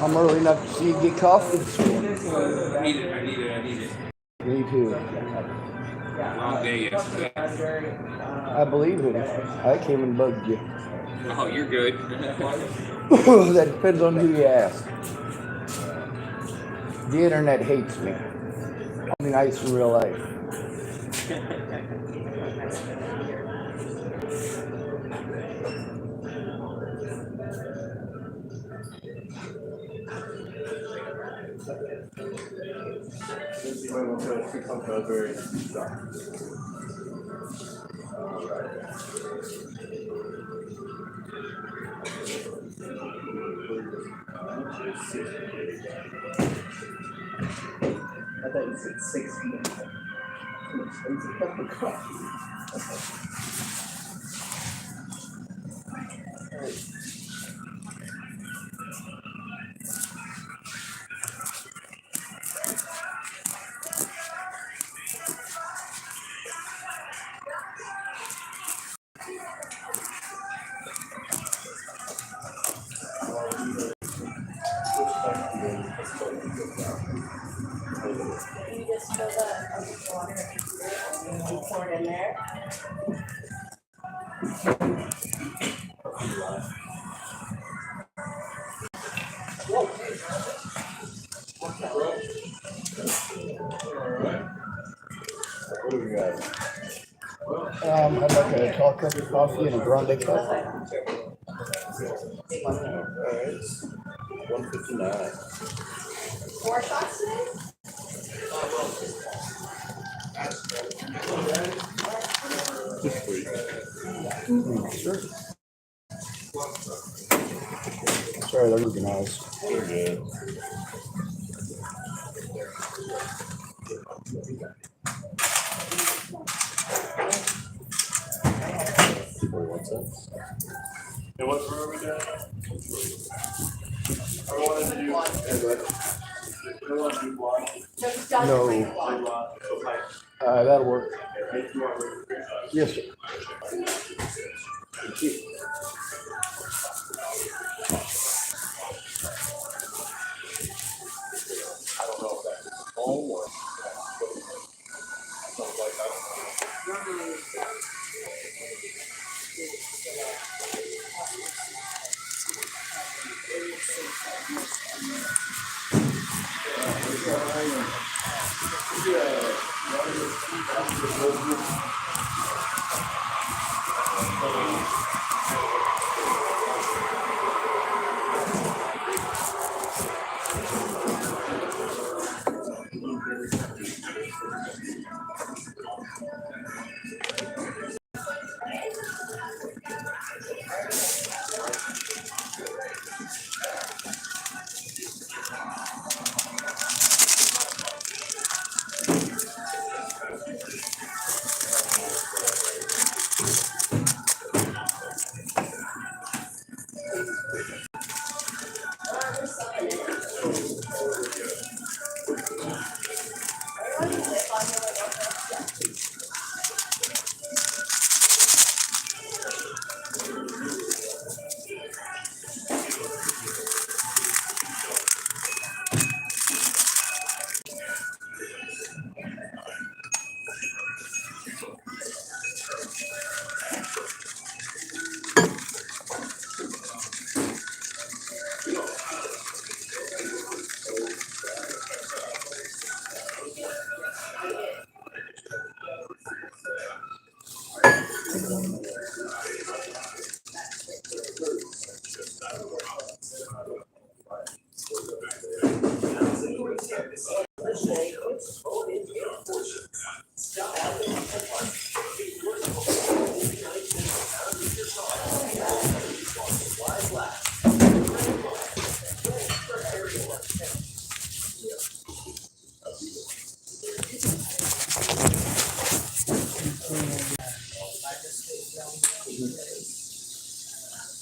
I'm early enough to see you get coffee this morning. I need it. Me too. Long day yesterday. I believe it. I came and bugged you. Oh, you're good. That depends on who you ask. The internet hates me. I'm nice in real life. I thought you said 60. It's a cup of coffee. You just fill the water and pour it in there. What do we got? I'd like a tall cup of coffee and a grande cup. Alright. 159. 4 shots today? Just for you. Sure. Sorry, they're organized. You're good. And what room are we doing? I wanted to do. I want to do one. No. That'll work. Yes, sir. Thank you. I don't know if that's home or. Something like that.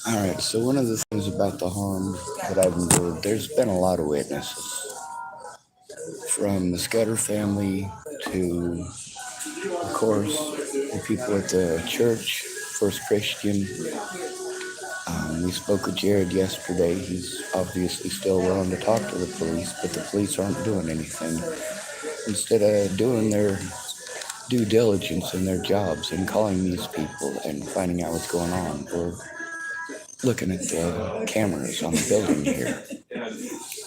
All right, so one of the things about the harm that I've endured, there's been a lot of witnesses. from the Scudder family to, of course, the people at the church, First Christian. We spoke with Jared yesterday. He's obviously still willing to talk to the police, but the police aren't doing anything. Instead of doing their due diligence in their jobs and calling these people and finding out what's going on, or looking at the cameras on the building here.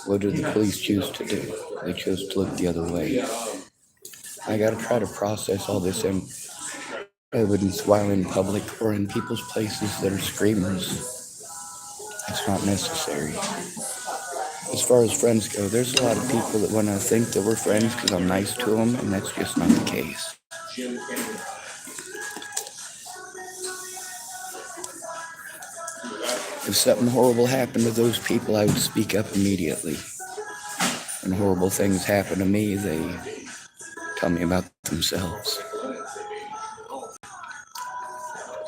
What did the police choose to do? They chose to look the other way. I gotta try to process all this evidence while in public or in people's places that are screamers. It's not necessary. As far as friends go, there's a lot of people that want to think that we're friends because I'm nice to them, and that's just not the case. If something horrible happened to those people, I would speak up immediately. When horrible things happen to me, they tell me about themselves.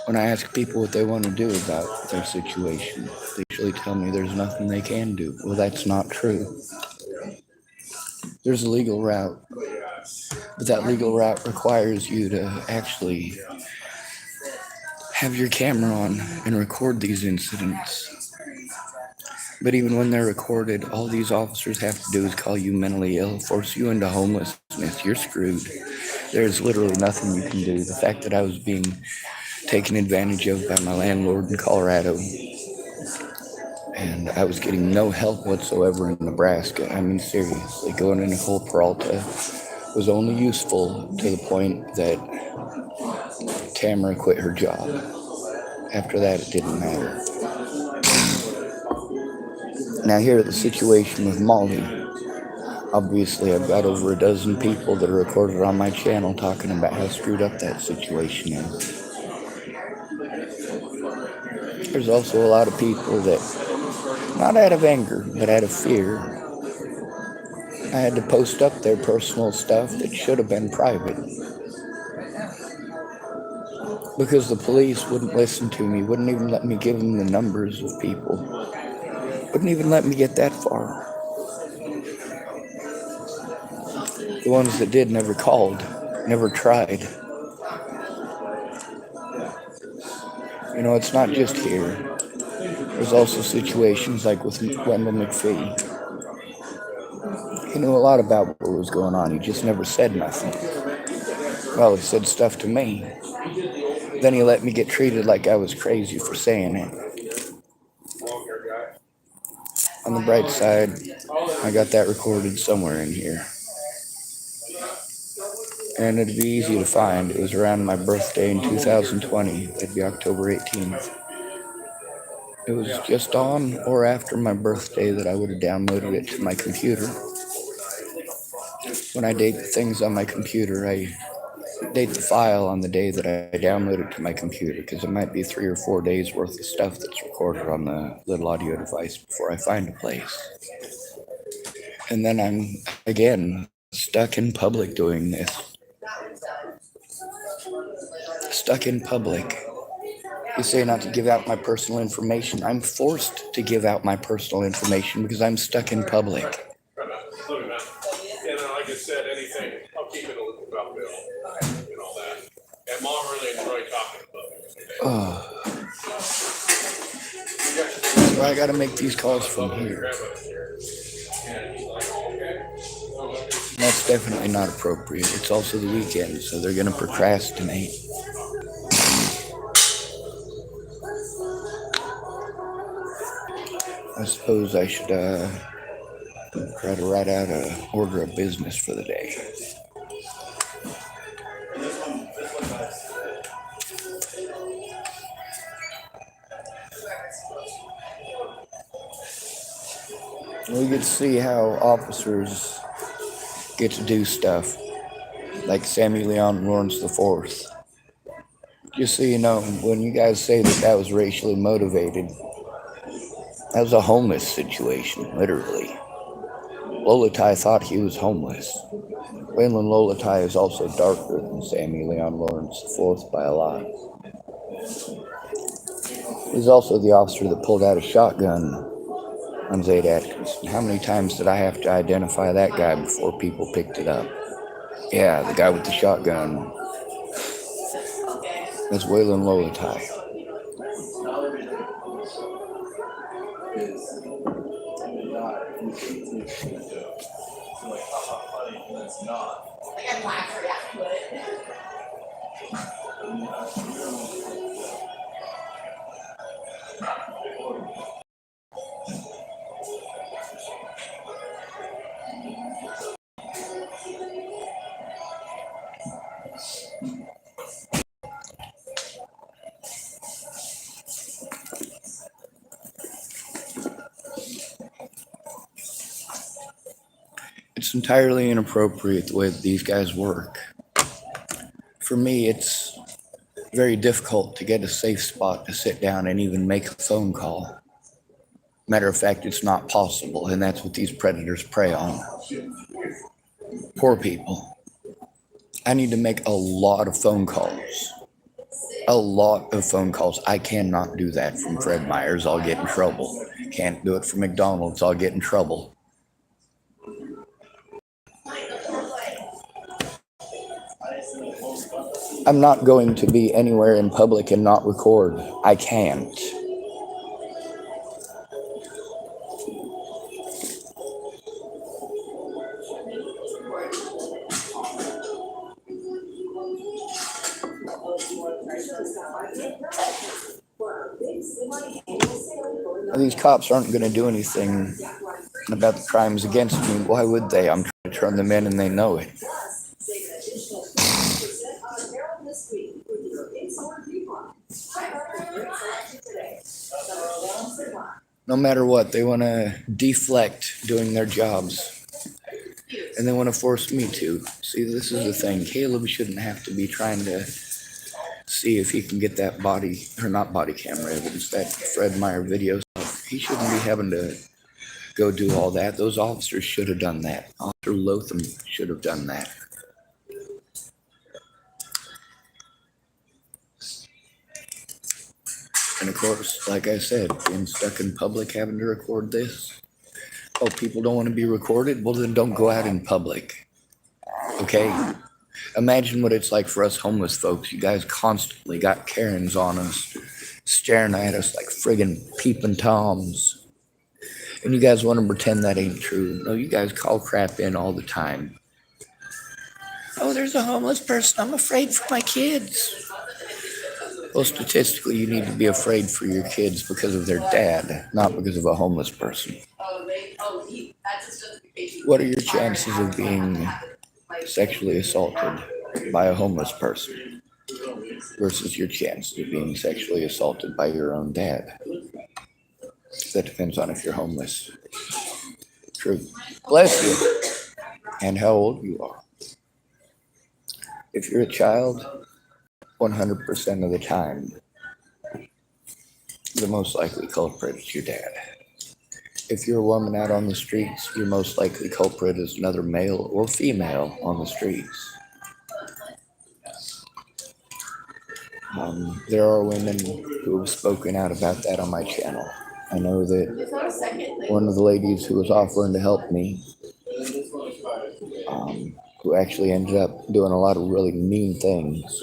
When I ask people what they want to do about their situation, they usually tell me there's nothing they can do. Well, that's not true. There's a legal route, but that legal route requires you to actually have your camera on and record these incidents. But even when they're recorded, all these officers have to do is call you mentally ill, force you into homelessness. You're screwed. There's literally nothing you can do. The fact that I was being taken advantage of by my landlord in Colorado, and I was getting no help whatsoever in Nebraska. I mean, seriously, going to Nicole Peralta was only useful to the point that Tamara quit her job. After that, it didn't matter. Now here, the situation with Molly. Obviously, I've got over a dozen people that are recorded on my channel talking about how screwed up that situation is. There's also a lot of people that, not out of anger, but out of fear, I had to post up their personal stuff that should have been private. Because the police wouldn't listen to me, wouldn't even let me give them the numbers of people. Wouldn't even let me get that far. The ones that did never called, never tried. You know, it's not just here. There's also situations like with Wendell McPhee. He knew a lot about what was going on. He just never said nothing. Well, he said stuff to me. Then he let me get treated like I was crazy for saying it. On the bright side, I got that recorded somewhere in here. And it'd be easy to find. It was around my birthday in 2020. It'd be October 18th. It was just on or after my birthday that I would have downloaded it to my computer. When I date things on my computer, I date the file on the day that I download it to my computer, because it might be 3 or 4 days worth of stuff that's recorded on the little audio device before I find a place. And then I'm, again, stuck in public doing this. Stuck in public. You say not to give out my personal information. I'm forced to give out my personal information because I'm stuck in public. And like I said, anything, I'll keep it a little about Bill and all that. And Mom really enjoyed talking about it. So I gotta make these calls from here. That's definitely not appropriate. It's also the weekend, so they're gonna procrastinate. I suppose I should try to write out an order of business for the day. We get to see how officers get to do stuff, like Sammy Leon Lawrence IV. Just so you know, when you guys say that that was racially motivated, that was a homeless situation, literally. Lolatai thought he was homeless. Waylon Lolatai is also darker than Sammy Leon Lawrence IV by a lot. He's also the officer that pulled out a shotgun on Zayd Atkinson. How many times did I have to identify that guy before people picked it up? Yeah, the guy with the shotgun. That's Waylon Lolatai. Like I'm laughing at it. It's entirely inappropriate the way that these guys work. For me, it's very difficult to get a safe spot to sit down and even make a phone call. Matter of fact, it's not possible, and that's what these predators prey on. Poor people. I need to make a lot of phone calls. A lot of phone calls. I cannot do that from Fred Meyer's. I'll get in trouble. Can't do it from McDonald's. I'll get in trouble. I'm not going to be anywhere in public and not record. I can't. These cops aren't going to do anything about the crimes against me. Why would they? I'm trying to turn them in and they know it. No matter what, they want to deflect doing their jobs. And they want to force me to. See, this is the thing. Caleb shouldn't have to be trying to see if he can get that body, or not body camera evidence, that Fred Meyer video stuff. He shouldn't be having to go do all that. Those officers should have done that. Officer Lotham should have done that. And of course, like I said, being stuck in public having to record this. Oh, people don't want to be recorded? Well, then don't go out in public. Okay? Imagine what it's like for us homeless folks. You guys constantly got Karens on us, staring at us like friggin' peeping Toms. And you guys want to pretend that ain't true. No, you guys call crap in all the time. Oh, there's a homeless person. I'm afraid for my kids. Well, statistically, you need to be afraid for your kids because of their dad, not because of a homeless person. What are your chances of being sexually assaulted by a homeless person versus your chances of being sexually assaulted by your own dad? That depends on if you're homeless. True. Bless you. And how old you are. If you're a child, 100% of the time, the most likely culprit is your dad. If you're a woman out on the streets, your most likely culprit is another male or female on the streets. There are women who have spoken out about that on my channel. I know that one of the ladies who was offering to help me, who actually ended up doing a lot of really mean things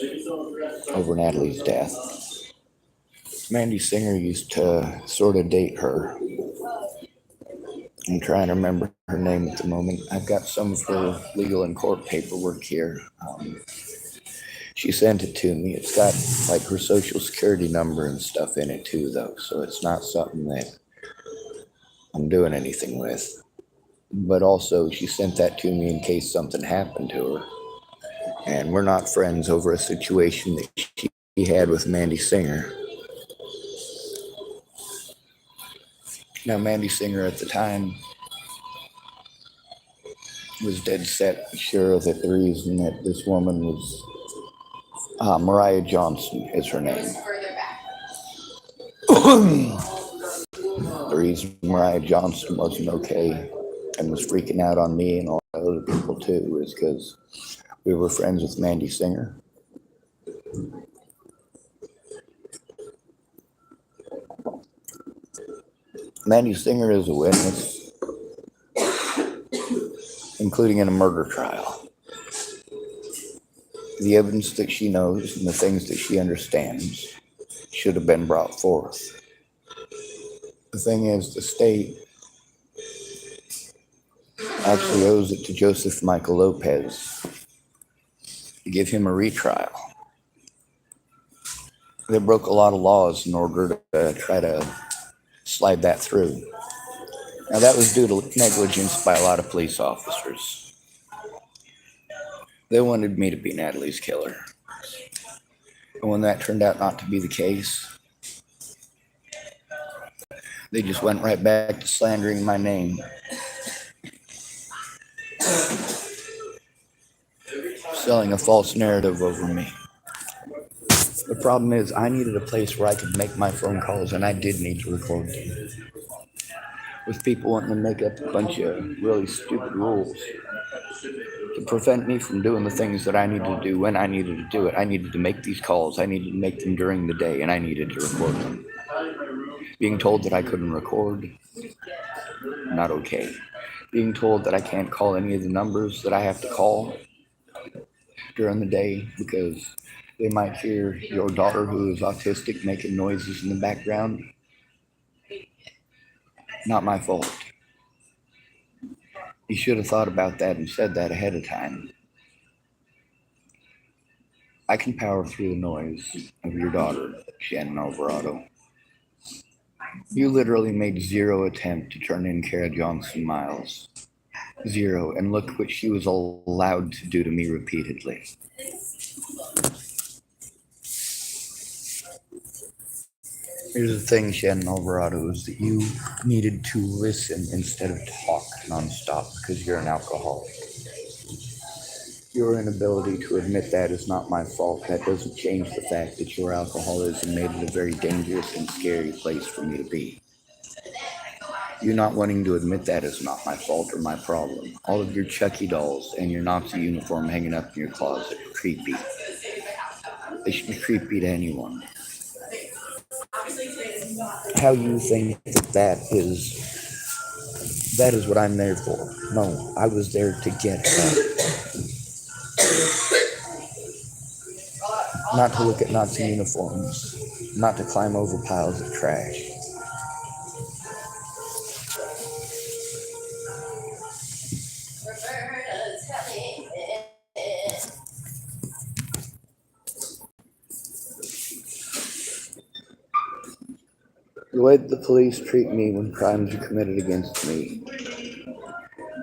over Natalie's death. Mandy Singer used to sort of date her. I'm trying to remember her name at the moment. I've got some of her legal and court paperwork here. She sent it to me. It's got like her social security number and stuff in it too, though. So it's not something that I'm doing anything with. But also she sent that to me in case something happened to her. And we're not friends over a situation that she had with Mandy Singer. Now, Mandy Singer at the time was dead set sure that the reason that this woman was, Mariah Johnson is her name. The reason Mariah Johnson wasn't okay and was freaking out on me and all the other people too is because we were friends with Mandy Singer. Mandy Singer is a witness, including in a murder trial. The evidence that she knows and the things that she understands should have been brought forth. The thing is, the state actually owes it to Joseph Michael Lopez to give him a retrial. They broke a lot of laws in order to try to slide that through. Now, that was due to negligence by a lot of police officers. They wanted me to be Natalie's killer. And when that turned out not to be the case, they just went right back to slandering my name. Selling a false narrative over me. The problem is, I needed a place where I could make my phone calls, and I did need to record them. With people wanting to make up a bunch of really stupid rules to prevent me from doing the things that I needed to do when I needed to do it. I needed to make these calls. I needed to make them during the day, and I needed to record them. Being told that I couldn't record, not okay. Being told that I can't call any of the numbers that I have to call during the day because they might hear your daughter who is autistic making noises in the background. Not my fault. You should have thought about that and said that ahead of time. I can power through the noise of your daughter, Shannon Alvarado. You literally made zero attempt to turn in Kara Johnson Miles. Zero. And look what she was allowed to do to me repeatedly. Here's the thing, Shannon Alvarado, is that you needed to listen instead of talk nonstop because you're an alcoholic. Your inability to admit that is not my fault. That doesn't change the fact that your alcoholism made it a very dangerous and scary place for me to be. You not wanting to admit that is not my fault or my problem. All of your Chucky dolls and your Nazi uniform hanging up in your closet are creepy. They should be creepy to anyone. How you think that is what I'm there for. No, I was there to get help. Not to look at Nazi uniforms, not to climb over piles of trash. The way that the police treat me when crimes are committed against me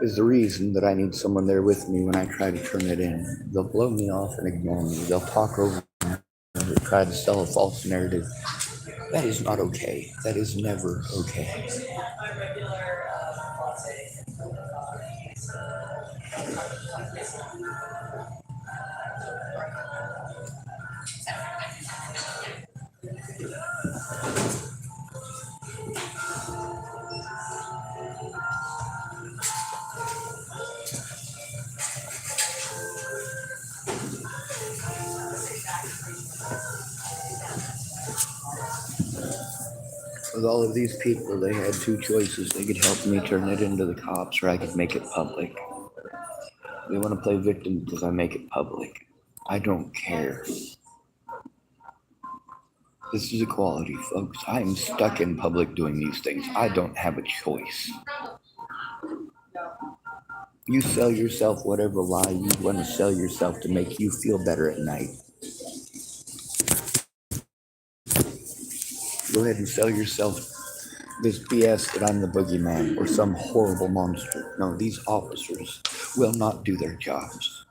is the reason that I need someone there with me when I try to turn it in. They'll blow me off and ignore me. They'll talk over me or try to sell a false narrative. That is not okay. That is never okay. With all of these people, they had two choices. They could help me turn it into the cops, or I could make it public. They want to play victim because I make it public. I don't care. This is equality, folks. I am stuck in public doing these things. I don't have a choice. You sell yourself whatever lie you want to sell yourself to make you feel better at night. Go ahead and sell yourself this BS that I'm the boogeyman or some horrible monster. No, these officers will not do their jobs.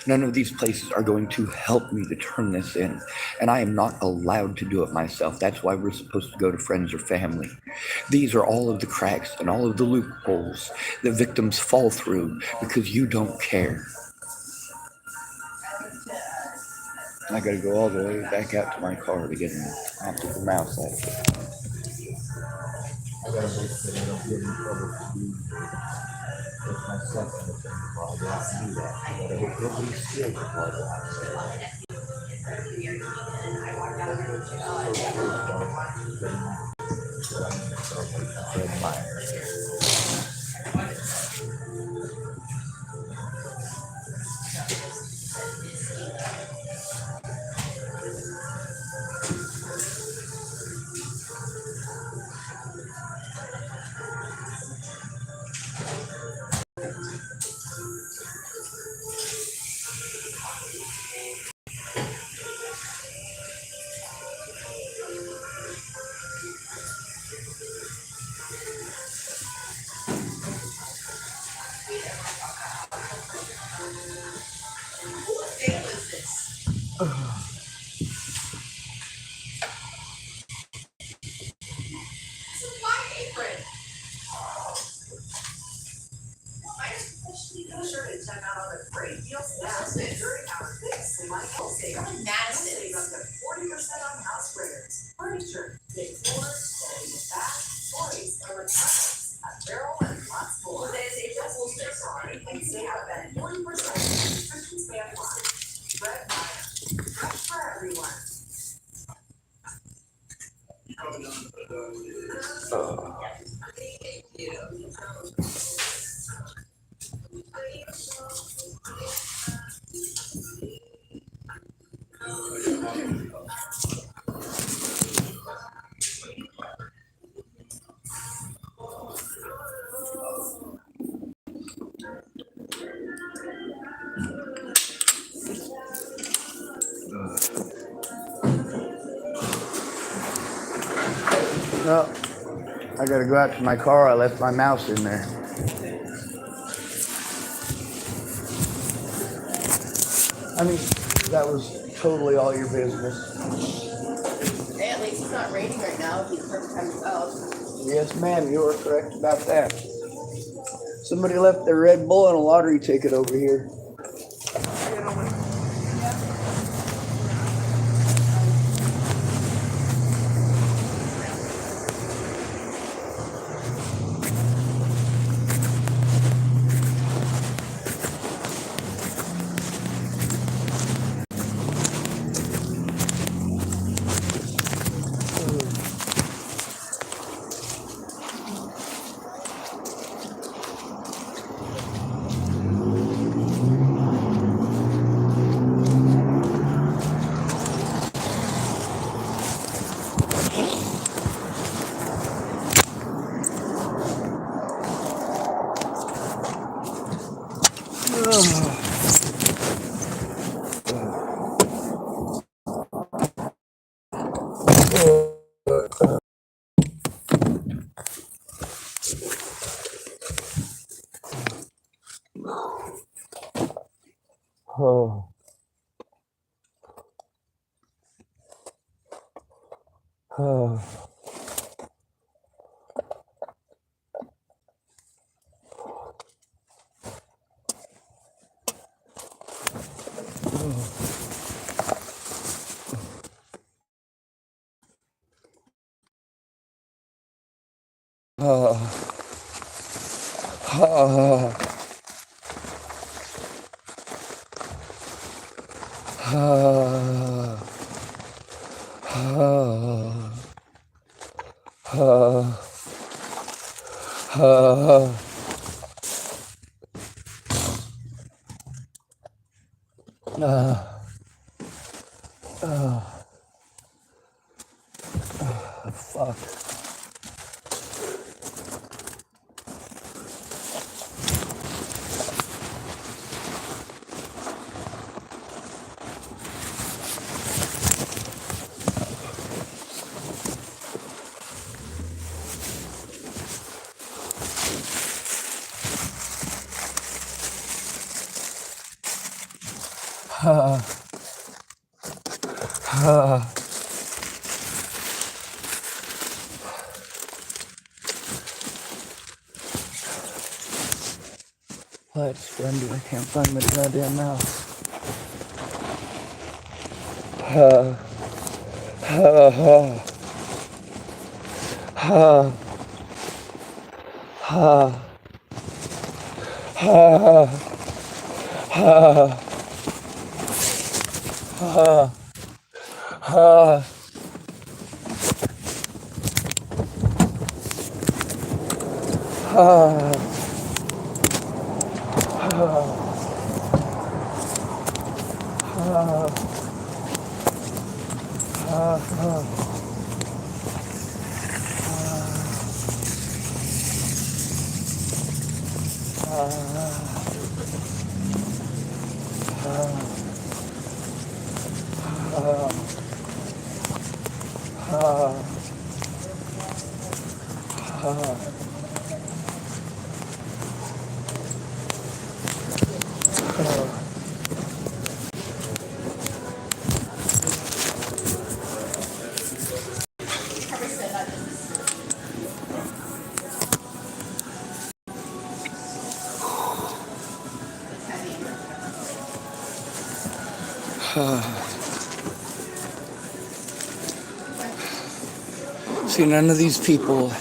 None of these places are going to help me to turn this in, and I am not allowed to do it myself. That's why we're supposed to go to friends or family. These are all of the cracks and all of the loopholes that victims fall through because you don't care. I gotta go all the way back out to my car to get an optical mouse out of it. I gotta make sure they don't get in trouble for being with my stuff in the thing while they have to do that. I gotta hope nobody steals it while they're out there. No, I gotta go out to my car. I left my mouse in there. I mean, that was totally all your business. Hey, at least it's not raining right now. It'd be the perfect time to go. Yes, ma'am, you are correct about that. Somebody left their Red Bull and a lottery ticket over here. Oh. Oh. Fuck. Let's splendid. I can't find my goddamn mouse. See, none of these people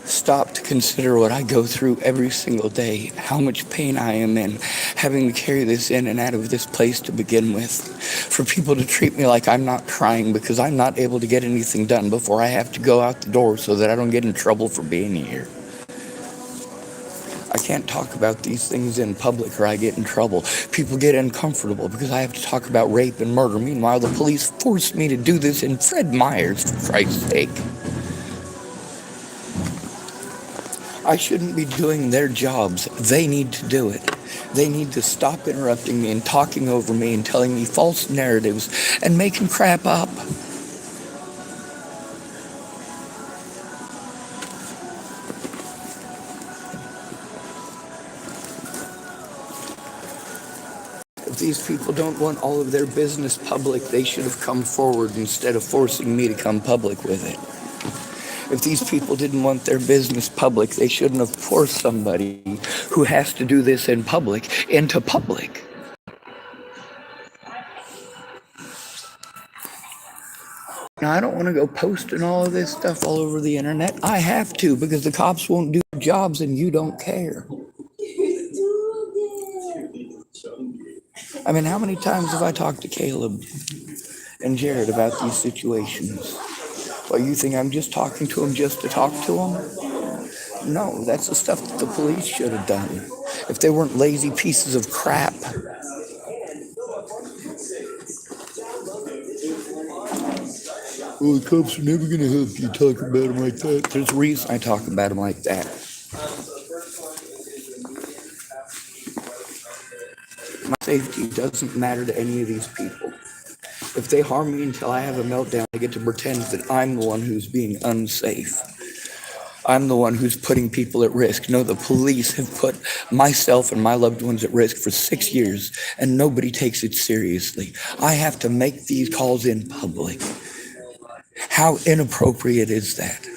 stop to consider what I go through every single day, how much pain I am in, having to carry this in and out of this place to begin with. For people to treat me like I'm not trying because I'm not able to get anything done before I have to go out the door so that I don't get in trouble for being here. I can't talk about these things in public or I get in trouble. People get uncomfortable because I have to talk about rape and murder. Meanwhile, the police forced me to do this in Fred Meyer's, for Christ's sake. I shouldn't be doing their jobs. They need to do it. They need to stop interrupting me and talking over me and telling me false narratives and making crap up. If these people don't want all of their business public, they should have come forward instead of forcing me to come public with it. If these people didn't want their business public, they shouldn't have forced somebody who has to do this in public into public. Now, I don't want to go posting all of this stuff all over the internet. I have to because the cops won't do their jobs and you don't care. I mean, how many times have I talked to Caleb and Jared about these situations? Well, you think I'm just talking to them just to talk to them? No, that's the stuff that the police should have done. If they weren't lazy pieces of crap. Well, the cops are never going to help you talk about them like that. There's a reason I talk about them like that. My safety doesn't matter to any of these people. If they harm me until I have a meltdown, I get to pretend that I'm the one who's being unsafe. I'm the one who's putting people at risk. No, the police have put myself and my loved ones at risk for 6 years, and nobody takes it seriously. I have to make these calls in public. How inappropriate is that?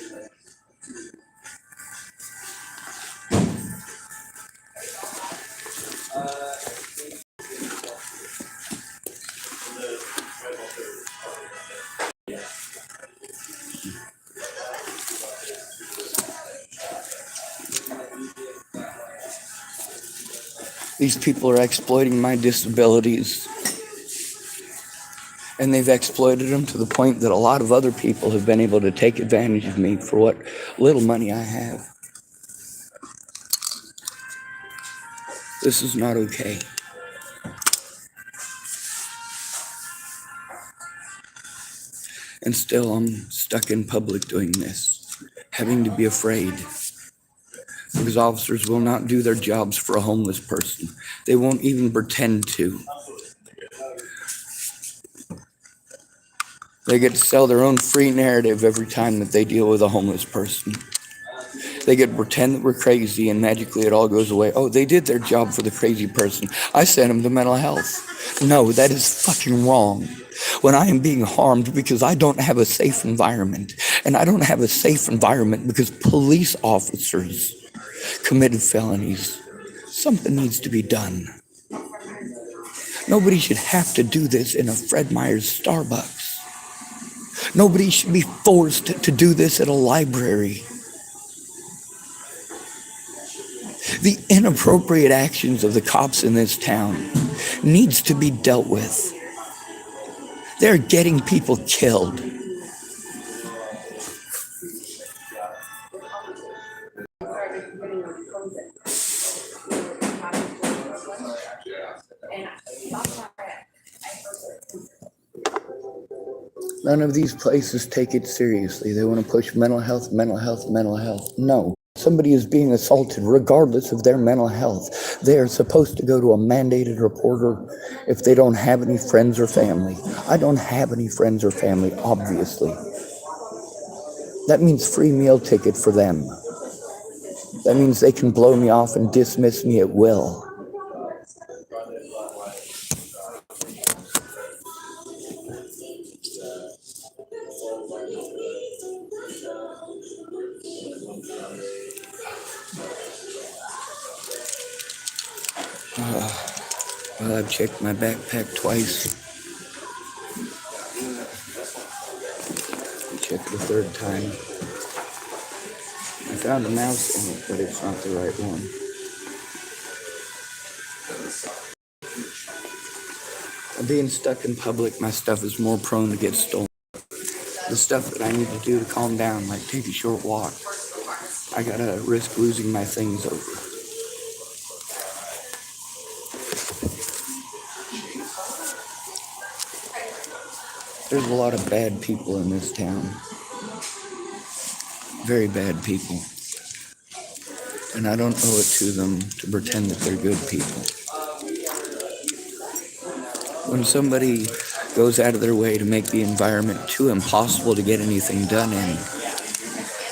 These people are exploiting my disabilities. And they've exploited them to the point that a lot of other people have been able to take advantage of me for what little money I have. This is not okay. And still I'm stuck in public doing this, having to be afraid. Because officers will not do their jobs for a homeless person. They won't even pretend to. They get to sell their own free narrative every time that they deal with a homeless person. They get to pretend that we're crazy and magically it all goes away. Oh, they did their job for the crazy person. I sent them to mental health. No, that is fucking wrong. When I am being harmed because I don't have a safe environment, and I don't have a safe environment because police officers committed felonies, something needs to be done. Nobody should have to do this in a Fred Meyer's Starbucks. Nobody should be forced to do this at a library. The inappropriate actions of the cops in this town needs to be dealt with. They're getting people killed. None of these places take it seriously. They want to push mental health, mental health, mental health. No. Somebody is being assaulted regardless of their mental health. They are supposed to go to a mandated reporter if they don't have any friends or family. I don't have any friends or family, obviously. That means free meal ticket for them. That means they can blow me off and dismiss me at will. Well, I've checked my backpack twice. Checked the third time. I found a mouse in it, but it's not the right one. Being stuck in public, my stuff is more prone to get stolen. The stuff that I need to do to calm down, like take a short walk, I gotta risk losing my things over. There's a lot of bad people in this town. Very bad people. And I don't owe it to them to pretend that they're good people. When somebody goes out of their way to make the environment too impossible to get anything done in,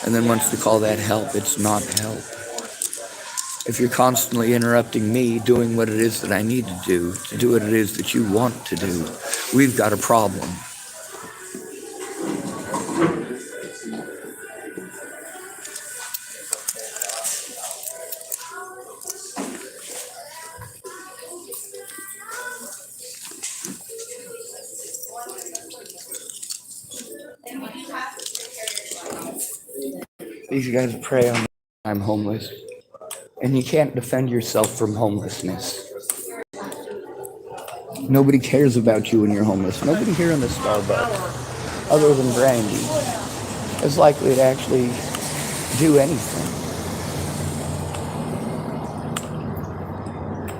and then wants to call that help, it's not help. If you're constantly interrupting me doing what it is that I need to do what it is that you want to do, we've got a problem. These guys prey on me. I'm homeless. And you can't defend yourself from homelessness. Nobody cares about you when you're homeless. Nobody here in the Starbucks, other than Brandy, is likely to actually do anything.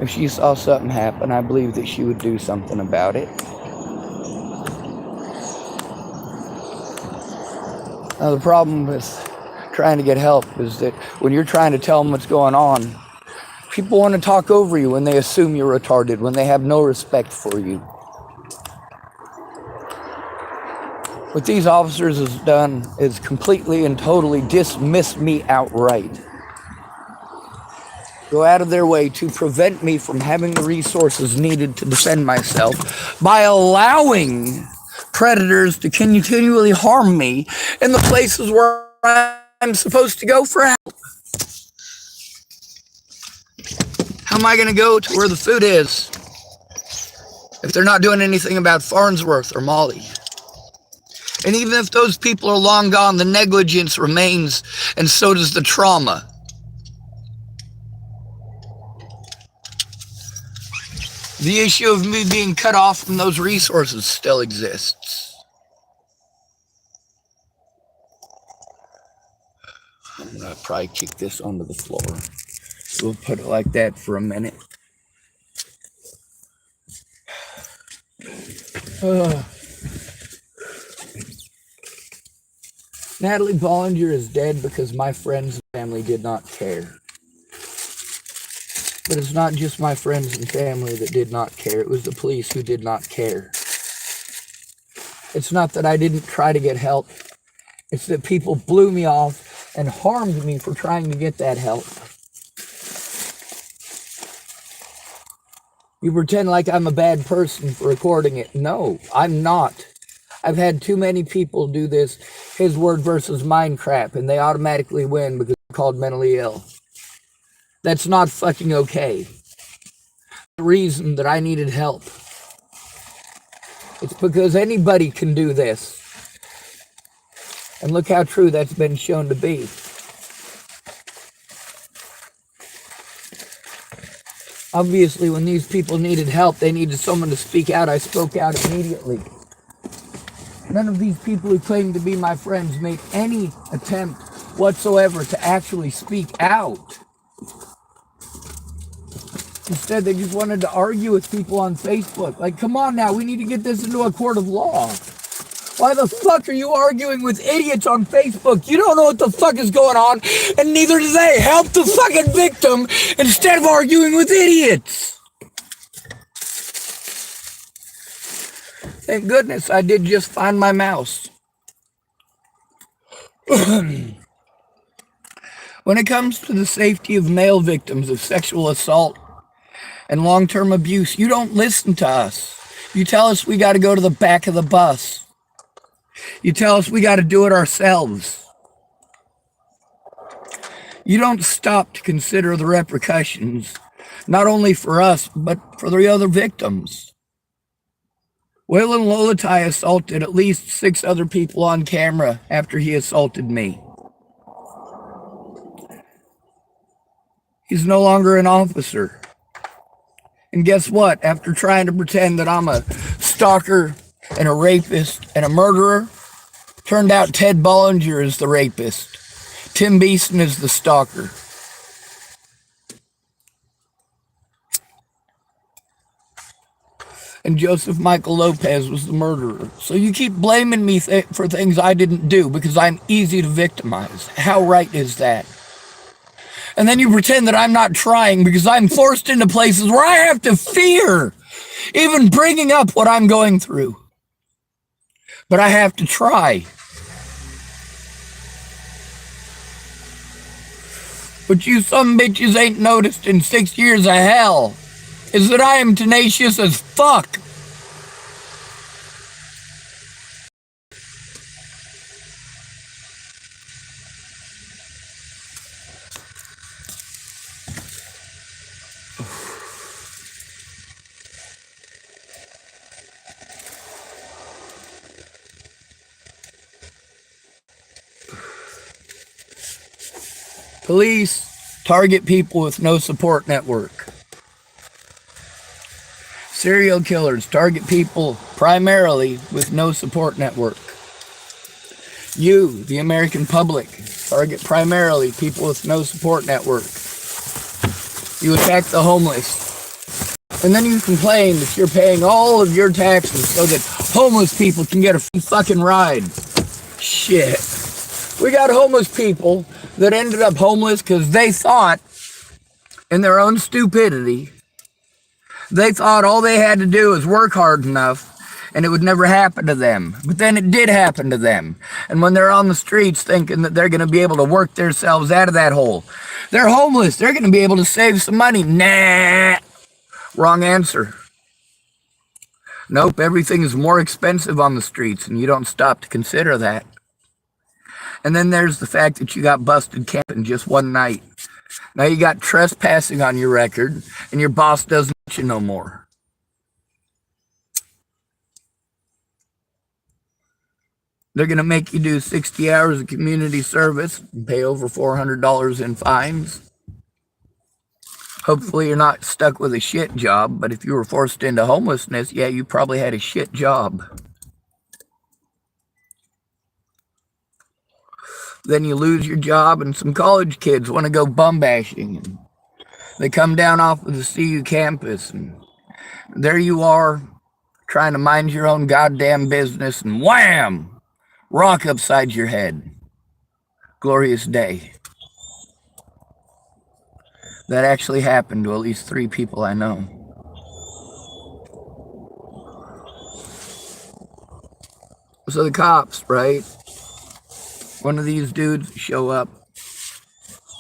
If she saw something happen, I believe that she would do something about it. Now, the problem with trying to get help is that when you're trying to tell them what's going on, people want to talk over you when they assume you're retarded, when they have no respect for you. What these officers has done is completely and totally dismiss me outright. Go out of their way to prevent me from having the resources needed to defend myself by allowing predators to continually harm me in the places where I'm supposed to go for help. How am I going to go to where the food is if they're not doing anything about Farnsworth or Molly? And even if those people are long gone, the negligence remains, and so does the trauma. The issue of me being cut off from those resources still exists. I'm going to probably kick this onto the floor. We'll put it like that for a minute. Natalie Bollinger is dead because my friends and family did not care. But it's not just my friends and family that did not care. It was the police who did not care. It's not that I didn't try to get help. It's that people blew me off and harmed me for trying to get that help. You pretend like I'm a bad person for recording it. No, I'm not. I've had too many people do this his word versus mine crap, and they automatically win because they're called mentally ill. That's not fucking okay. The reason that I needed help. It's because anybody can do this. And look how true that's been shown to be. Obviously, when these people needed help, they needed someone to speak out. I spoke out immediately. None of these people who claim to be my friends made any attempt whatsoever to actually speak out. Instead, they just wanted to argue with people on Facebook. Like, come on now, we need to get this into a court of law. Why the fuck are you arguing with idiots on Facebook? You don't know what the fuck is going on, and neither do they. Help the fucking victim instead of arguing with idiots. Thank goodness I did just find my mouse. When it comes to the safety of male victims of sexual assault and long-term abuse, you don't listen to us. You tell us we got to go to the back of the bus. You tell us we got to do it ourselves. You don't stop to consider the repercussions Not only for us, but for the other victims. Waylon Lolatai assaulted at least 6 other people on camera after he assaulted me. He's no longer an officer. And guess what? After trying to pretend that I'm a stalker and a rapist and a murderer, turned out Ted Bollinger is the rapist. Tim Beeson is the stalker. And Joseph Michael Lopez was the murderer. So you keep blaming me for things I didn't do because I'm easy to victimize. How right is that? And then you pretend that I'm not trying because I'm forced into places where I have to fear even bringing up what I'm going through. But I have to try. What you some bitches ain't noticed in 6 years of hell is that I am tenacious as fuck. Police target people with no support network. Serial killers target people primarily with no support network. You, the American public, target primarily people with no support network. You attack the homeless. And then you complain that you're paying all of your taxes so that homeless people can get a fucking ride. Shit. We got homeless people that ended up homeless because they thought, in their own stupidity, they thought all they had to do was work hard enough and it would never happen to them. But then it did happen to them. And when they're on the streets thinking that they're going to be able to work themselves out of that hole, they're homeless. They're going to be able to save some money. Nah. Wrong answer. Nope, everything is more expensive on the streets and you don't stop to consider that. And then there's the fact that you got busted camping just one night. Now you got trespassing on your record, and your boss doesn't want you no more. They're going to make you do 60 hours of community service and pay over $400 in fines. Hopefully you're not stuck with a shit job, but if you were forced into homelessness, yeah, you probably had a shit job. Then you lose your job and some college kids want to go bum bashing. And they come down off of the CU campus and there you are trying to mind your own goddamn business and wham! Rock upside your head. Glorious day. That actually happened to at least 3 people I know. So the cops, right? One of these dudes show up,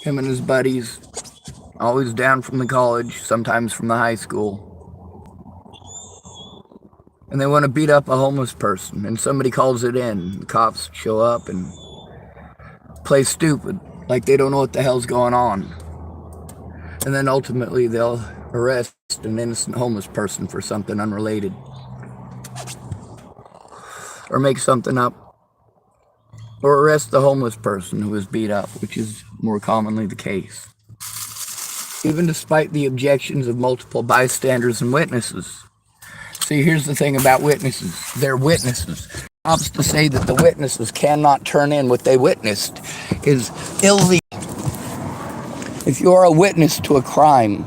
him and his buddies, always down from the college, sometimes from the high school. And they want to beat up a homeless person, and somebody calls it in. The cops show up and play stupid, like they don't know what the hell's going on. And then ultimately they'll arrest an innocent homeless person for something unrelated. Or make something up. Or arrest the homeless person who was beat up, which is more commonly the case. Even despite the objections of multiple bystanders and witnesses. See, here's the thing about witnesses. They're witnesses. Cops to say that the witnesses cannot turn in what they witnessed is illegal. If you are a witness to a crime,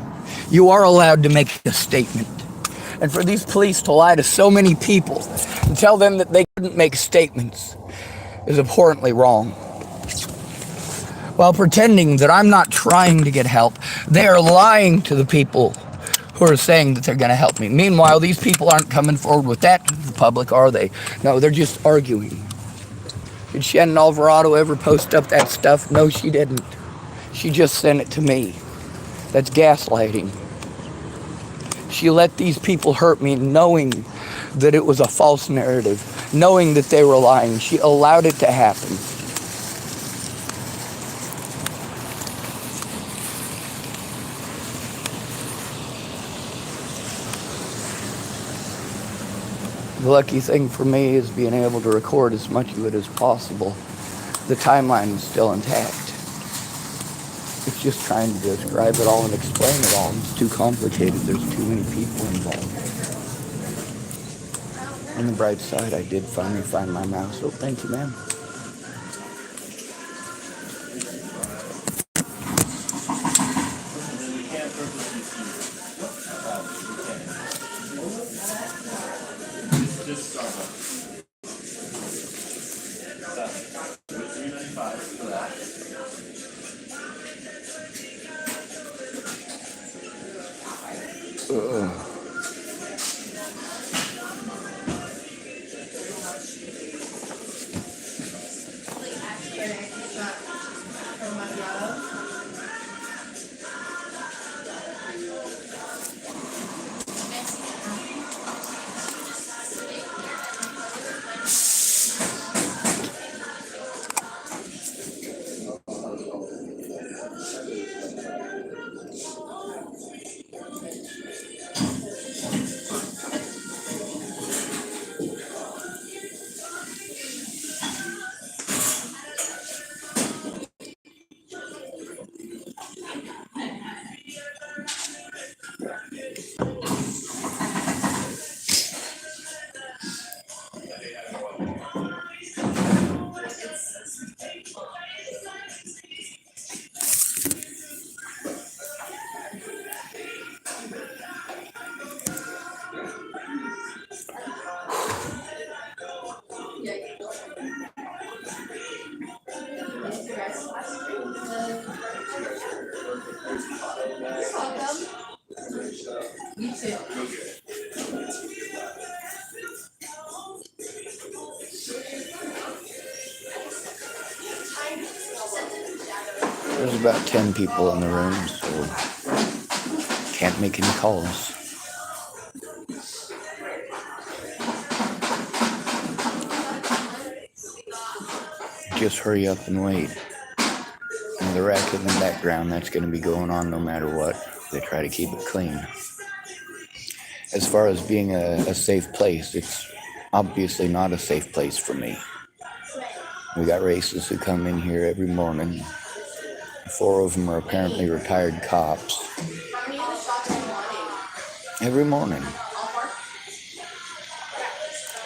you are allowed to make a statement. And for these police to lie to so many people and tell them that they couldn't make statements is abhorrently wrong. While pretending that I'm not trying to get help, they are lying to the people who are saying that they're going to help me. Meanwhile, these people aren't coming forward with that to the public, are they? No, they're just arguing. Did Shannon Alvarado ever post up that stuff? No, she didn't. She just sent it to me. That's gaslighting. She let these people hurt me knowing that it was a false narrative, knowing that they were lying. She allowed it to happen. The lucky thing for me is being able to record as much of it as possible. The timeline is still intact. It's just trying to describe it all and explain it all. It's too complicated. There's too many people involved. On the bright side, I did finally find my mouse. So thank you, ma'am. There's about 10 people in the room, so can't make any calls. Just hurry up and wait. And the racket in the background, that's going to be going on no matter what. They try to keep it clean. As far as being a safe place, it's obviously not a safe place for me. We got racists who come in here every morning. 4 of them are apparently retired cops. Every morning.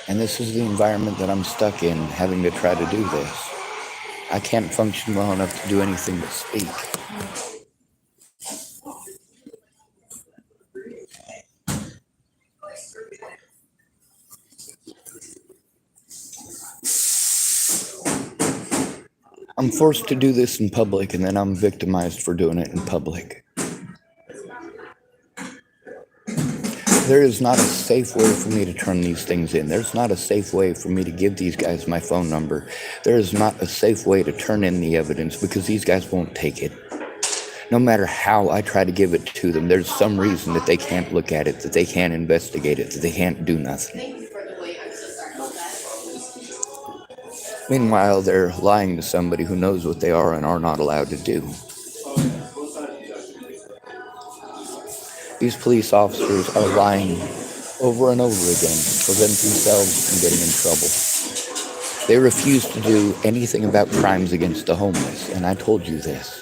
And this is the environment that I'm stuck in, having to try to do this. I can't function well enough to do anything but speak. I'm forced to do this in public, and then I'm victimized for doing it in public. There is not a safe way for me to turn these things in. There's not a safe way for me to give these guys my phone number. There is not a safe way to turn in the evidence because these guys won't take it. No matter how I try to give it to them, there's some reason that they can't look at it, that they can't investigate it, that they can't do nothing. Meanwhile, they're lying to somebody who knows what they are and are not allowed to do. These police officers are lying over and over again to prevent themselves from getting in trouble. They refuse to do anything about crimes against the homeless, and I told you this.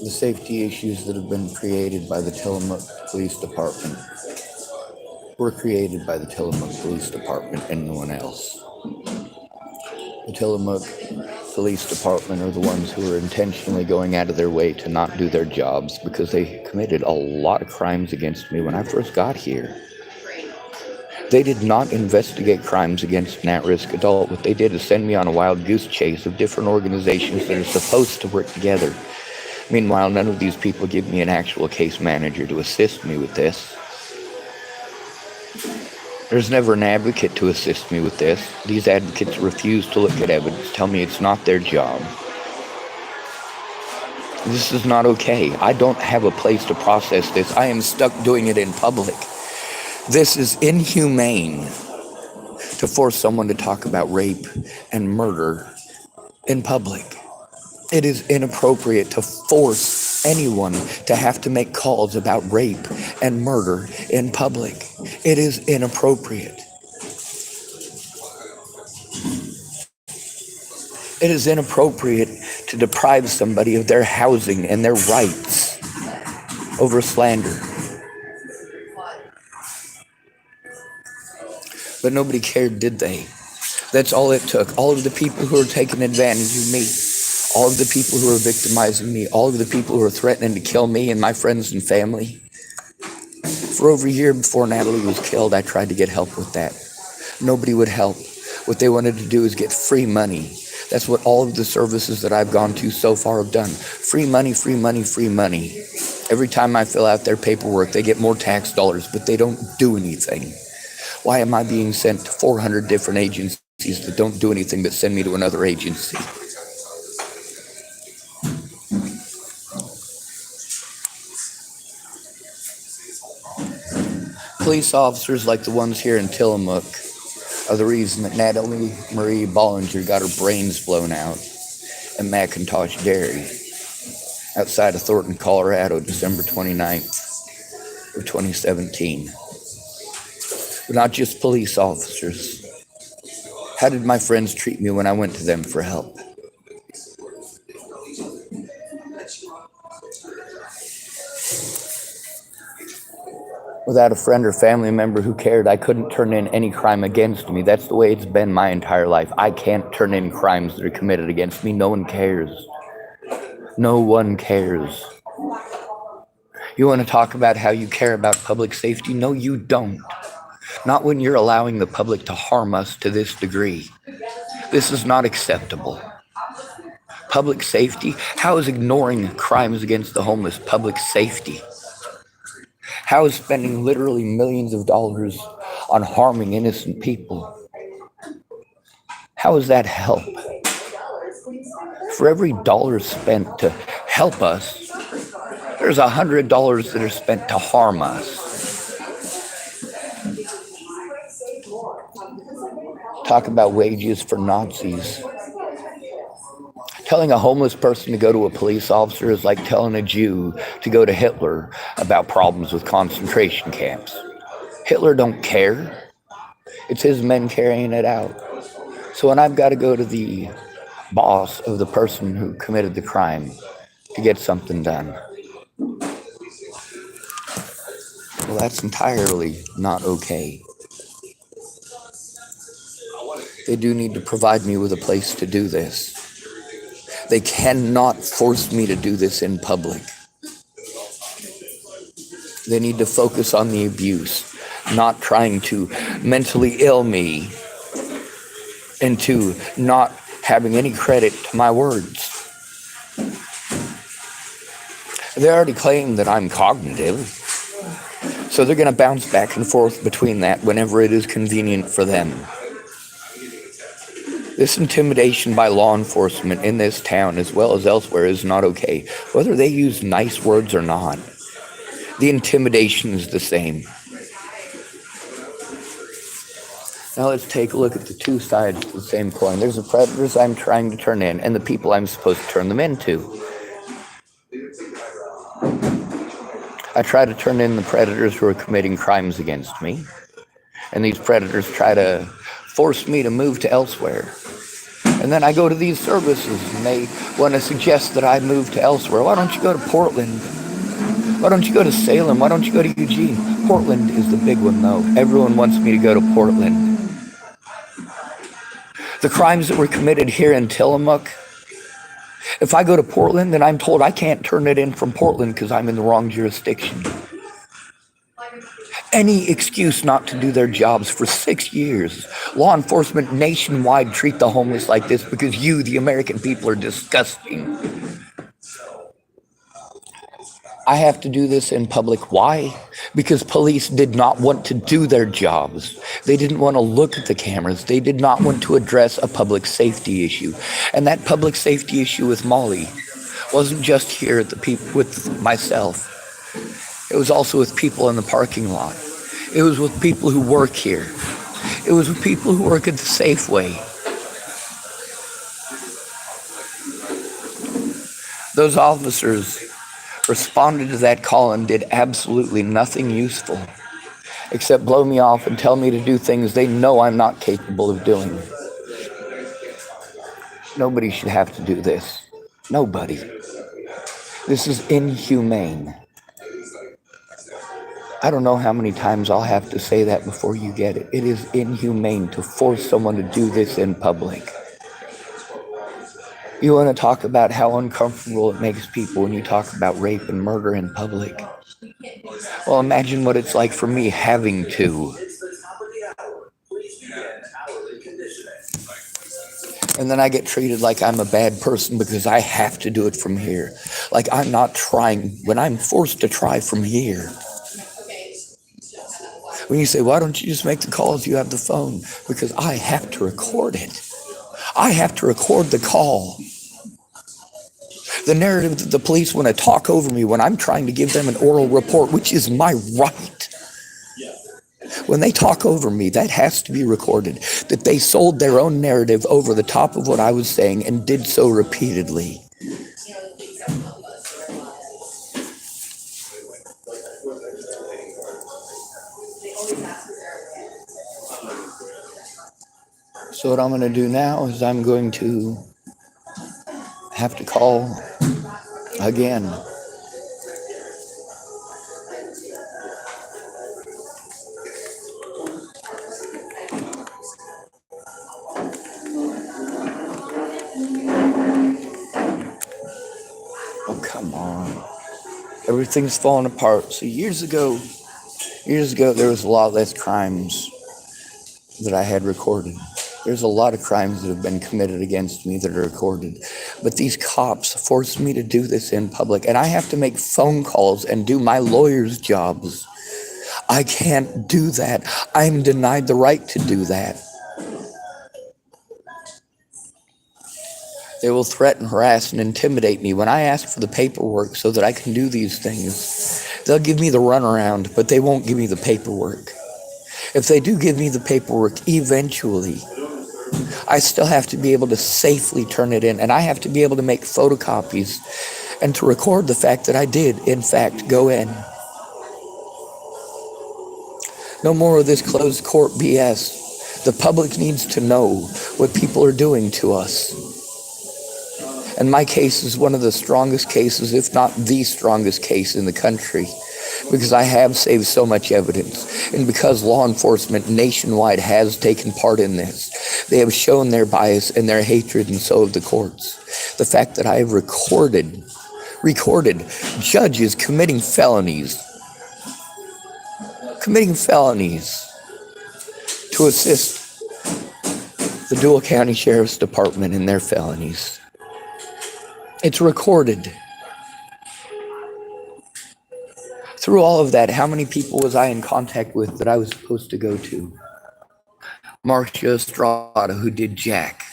The safety issues that have been created by the Tillamook Police Department were created by the Tillamook Police Department and no one else. The Tillamook Police Department are the ones who are intentionally going out of their way to not do their jobs because they committed a lot of crimes against me when I first got here. They did not investigate crimes against an at-risk adult. What they did is send me on a wild goose chase of different organizations that are supposed to work together. Meanwhile, none of these people give me an actual case manager to assist me with this. There's never an advocate to assist me with this. These advocates refuse to look at evidence, tell me it's not their job. This is not okay. I don't have a place to process this. I am stuck doing it in public. This is inhumane to force someone to talk about rape and murder in public. It is inappropriate to force anyone to have to make calls about rape and murder in public. It is inappropriate. It is inappropriate to deprive somebody of their housing and their rights over slander. But nobody cared, did they? That's all it took. All of the people who were taking advantage of me, all of the people who were victimizing me, all of the people who were threatening to kill me and my friends and family. For over a year before Natalie was killed, I tried to get help with that. Nobody would help. What they wanted to do is get free money. That's what all of the services that I've gone to so far have done. Free money, free money, free money. Every time I fill out their paperwork, they get more tax dollars, but they don't do anything. Why am I being sent to 400 different agencies that don't do anything but send me to another agency? Police officers like the ones here in Tillamook are the reason that Natalie Marie Bollinger got her brains blown out at McIntosh Dairy outside of Thornton, Colorado, December 29th of 2017. But not just police officers. How did my friends treat me when I went to them for help? Without a friend or family member who cared, I couldn't turn in any crime against me. That's the way it's been my entire life. I can't turn in crimes that are committed against me. No one cares. No one cares. You want to talk about how you care about public safety? No, you don't. Not when you're allowing the public to harm us to this degree. This is not acceptable. Public safety? How is ignoring crimes against the homeless public safety? How is spending literally millions of dollars on harming innocent people? How is that help? For every dollar spent to help us, there's $100 that are spent to harm us. Talk about wages for Nazis. Telling a homeless person to go to a police officer is like telling a Jew to go to Hitler about problems with concentration camps. Hitler don't care. It's his men carrying it out. So when I've got to go to the boss of the person who committed the crime to get something done, well, that's entirely not okay. They do need to provide me with a place to do this. They cannot force me to do this in public. They need to focus on the abuse, not trying to mentally ill me into not having any credit to my words. They already claim that I'm cognitive, so they're going to bounce back and forth between that whenever it is convenient for them. This intimidation by law enforcement in this town as well as elsewhere is not okay, whether they use nice words or not. The intimidation is the same. Now let's take a look at the two sides of the same coin. There's the predators I'm trying to turn in and the people I'm supposed to turn them into. I try to turn in the predators who are committing crimes against me, and these predators try to force me to move to elsewhere. And then I go to these services and they want to suggest that I move to elsewhere. Why don't you go to Portland? Why don't you go to Salem? Why don't you go to Eugene? Portland is the big one though. Everyone wants me to go to Portland. The crimes that were committed here in Tillamook, if I go to Portland, then I'm told I can't turn it in from Portland because I'm in the wrong jurisdiction. Any excuse not to do their jobs for 6 years. Law enforcement nationwide treat the homeless like this because you, the American people, are disgusting. I have to do this in public. Why? Because police did not want to do their jobs. They didn't want to look at the cameras. They did not want to address a public safety issue. And that public safety issue with Molly wasn't just here at with myself. It was also with people in the parking lot. It was with people who work here. It was with people who work at the Safeway. Those officers responded to that call and did absolutely nothing useful except blow me off and tell me to do things they know I'm not capable of doing. Nobody should have to do this. Nobody. This is inhumane. I don't know how many times I'll have to say that before you get it. It is inhumane to force someone to do this in public. You want to talk about how uncomfortable it makes people when you talk about rape and murder in public. Well, imagine what it's like for me having to. And then I get treated like I'm a bad person because I have to do it from here. Like I'm not trying when I'm forced to try from here. When you say, why don't you just make the calls? You have the phone. Because I have to record it. I have to record the call. The narrative that the police want to talk over me when I'm trying to give them an oral report, which is my right. When they talk over me, that has to be recorded. That they sold their own narrative over the top of what I was saying and did so repeatedly. So what I'm going to do now is I'm going to have to call again. Oh, come on. Everything's falling apart. So years ago, there was a lot less crimes that I had recorded. There's a lot of crimes that have been committed against me that are recorded. But these cops forced me to do this in public, and I have to make phone calls and do my lawyer's jobs. I can't do that. I'm denied the right to do that. They will threaten, harass, and intimidate me. When I ask for the paperwork so that I can do these things, they'll give me the runaround, but they won't give me the paperwork. If they do give me the paperwork, eventually, I still have to be able to safely turn it in, and I have to be able to make photocopies and to record the fact that I did, in fact, go in. No more of this closed court BS. The public needs to know what people are doing to us. And my case is one of the strongest cases, if not the strongest case in the country, because I have saved so much evidence. And because law enforcement nationwide has taken part in this, they have shown their bias and their hatred, and so have the courts. The fact that I have recorded judges committing felonies to assist the Dual County Sheriff's Department in their felonies. It's recorded. Through all of that, how many people was I in contact with that I was supposed to go to? Marcia Estrada, who did Jack.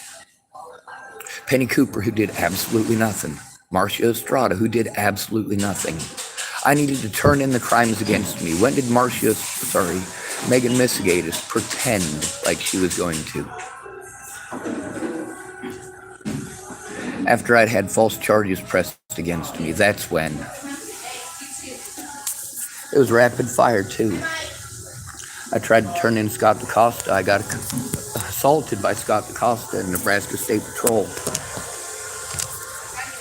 Penny Cooper, who did absolutely nothing. Marcia Estrada, who did absolutely nothing. I needed to turn in the crimes against me. When did Megan Missigatis pretend like she was going to? After I'd had false charges pressed against me, that's when. It was rapid fire too. I tried to turn in Scott DaCosta. I got assaulted by Scott DaCosta in Nebraska State Patrol.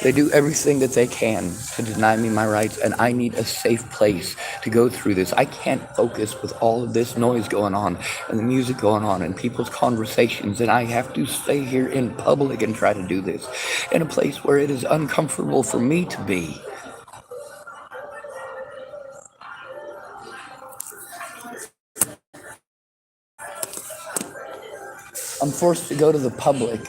They do everything that they can to deny me my rights, and I need a safe place to go through this. I can't focus with all of this noise going on and the music going on and people's conversations, and I have to stay here in public and try to do this in a place where it is uncomfortable for me to be. I'm forced to go to the public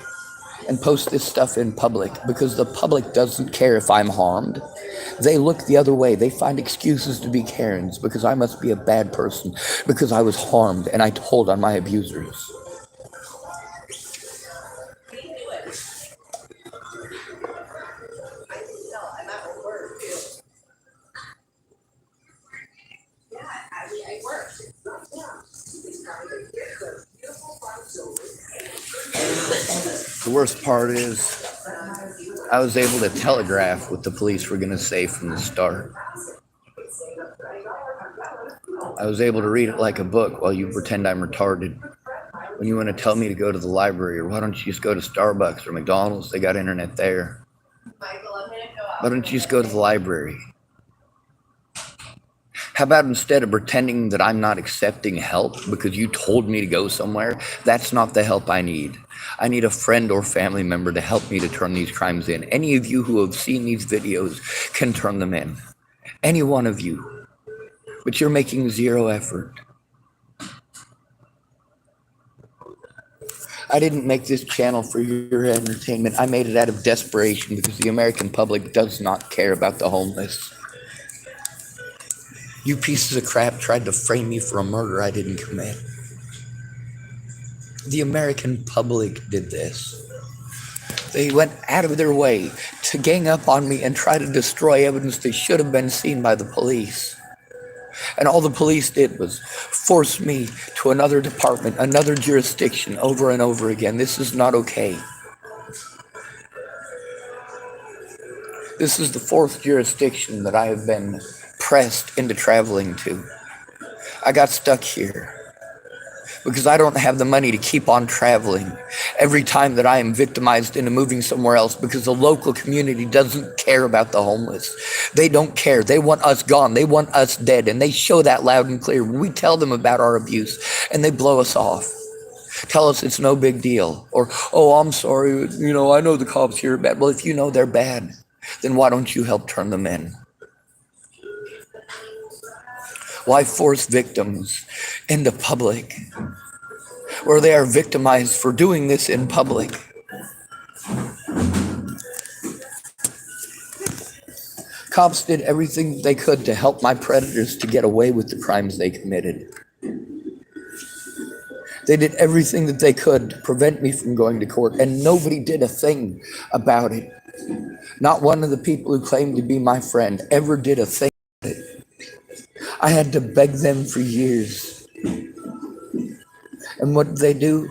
and post this stuff in public because the public doesn't care if I'm harmed. They look the other way. They find excuses to be Karens because I must be a bad person because I was harmed and I told on my abusers. The worst part is I was able to telegraph what the police were going to say from the start. I was able to read it like a book while you pretend I'm retarded. When you want to tell me to go to the library, or why don't you just go to Starbucks or McDonald's? They got internet there. Why don't you just go to the library? How about instead of pretending that I'm not accepting help because you told me to go somewhere, that's not the help I need. I need a friend or family member to help me to turn these crimes in. Any of you who have seen these videos can turn them in. Any one of you. But you're making zero effort. I didn't make this channel for your entertainment. I made it out of desperation because the American public does not care about the homeless. You pieces of crap tried to frame me for a murder I didn't commit. The American public did this. They went out of their way to gang up on me and try to destroy evidence that should have been seen by the police. And all the police did was force me to another department, another jurisdiction over and over again. This is not okay. This is the 4th jurisdiction that I have been pressed into traveling to. I got stuck here because I don't have the money to keep on traveling every time that I am victimized into moving somewhere else, because the local community doesn't care about the homeless. They don't care. They want us gone. They want us dead. And they show that loud and clear when we tell them about our abuse, and they blow us off. Tell us it's no big deal. Or, oh, I'm sorry. You know, I know the cops here are bad. Well, if you know they're bad, then why don't you help turn them in? Why force victims into public, where they are victimized for doing this in public? Cops did everything they could to help my predators to get away with the crimes they committed. They did everything that they could to prevent me from going to court, and nobody did a thing about it. Not one of the people who claimed to be my friend ever did a thing about it. I had to beg them for years. And what did they do?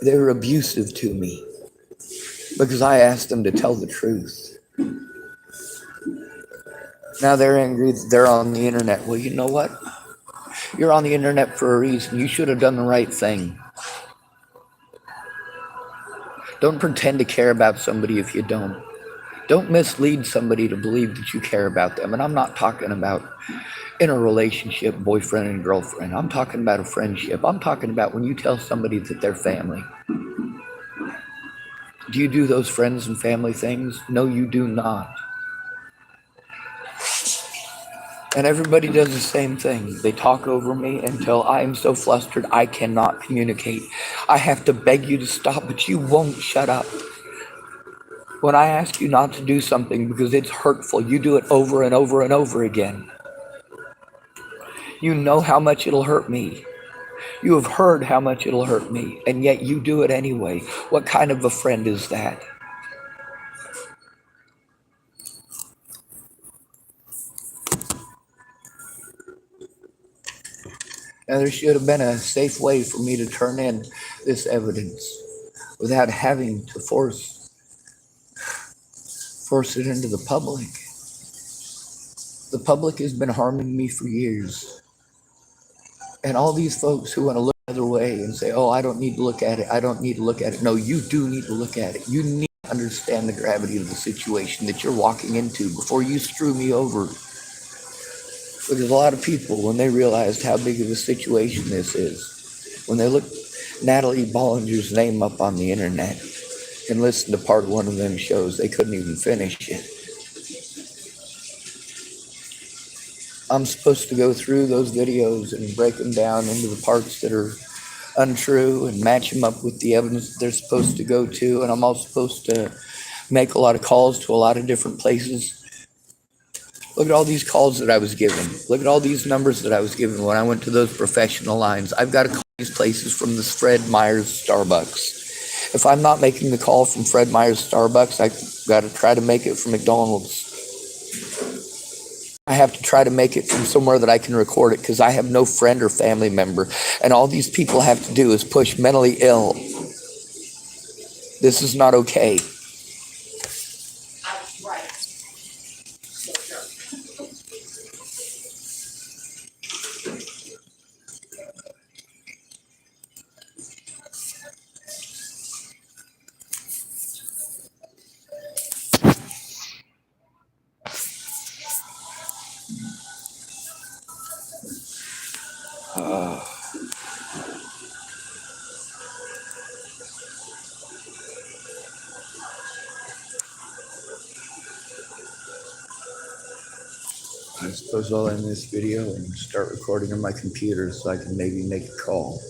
They were abusive to me because I asked them to tell the truth. Now they're angry that they're on the internet. Well, you know what? You're on the internet for a reason. You should have done the right thing. Don't pretend to care about somebody if you don't. Don't mislead somebody to believe that you care about them. And I'm not talking about in a relationship, boyfriend and girlfriend. I'm talking about a friendship. I'm talking about when you tell somebody that they're family. Do you do those friends and family things? No, you do not. And everybody does the same thing. They talk over me until I am so flustered I cannot communicate. I have to beg you to stop, but you won't shut up. When I ask you not to do something because it's hurtful, you do it over and over and over again. You know how much it'll hurt me. You have heard how much it'll hurt me, and yet you do it anyway. What kind of a friend is that? Now, there should have been a safe way for me to turn in this evidence without having to force it into the public. The public has been harming me for years. And all these folks who want to look the other way and say, oh, I don't need to look at it. I don't need to look at it. No, you do need to look at it. You need to understand the gravity of the situation that you're walking into before you screw me over. Because a lot of people, when they realized how big of a situation this is, when they looked Natalie Bollinger's name up on the internet and listened to part one of them shows, they couldn't even finish it. I'm supposed to go through those videos and break them down into the parts that are untrue and match them up with the evidence that they're supposed to go to. And I'm also supposed to make a lot of calls to a lot of different places. Look at all these calls that I was given. Look at all these numbers that I was given when I went to those professional lines. I've got to call these places from this Fred Meyer's Starbucks. If I'm not making the call from Fred Meyer's Starbucks, I've got to try to make it from McDonald's. I have to try to make it from somewhere that I can record it because I have no friend or family member. And all these people have to do is push mentally ill. This is not okay. Right. I suppose I'll end this video and start recording on my computer so I can maybe make a call.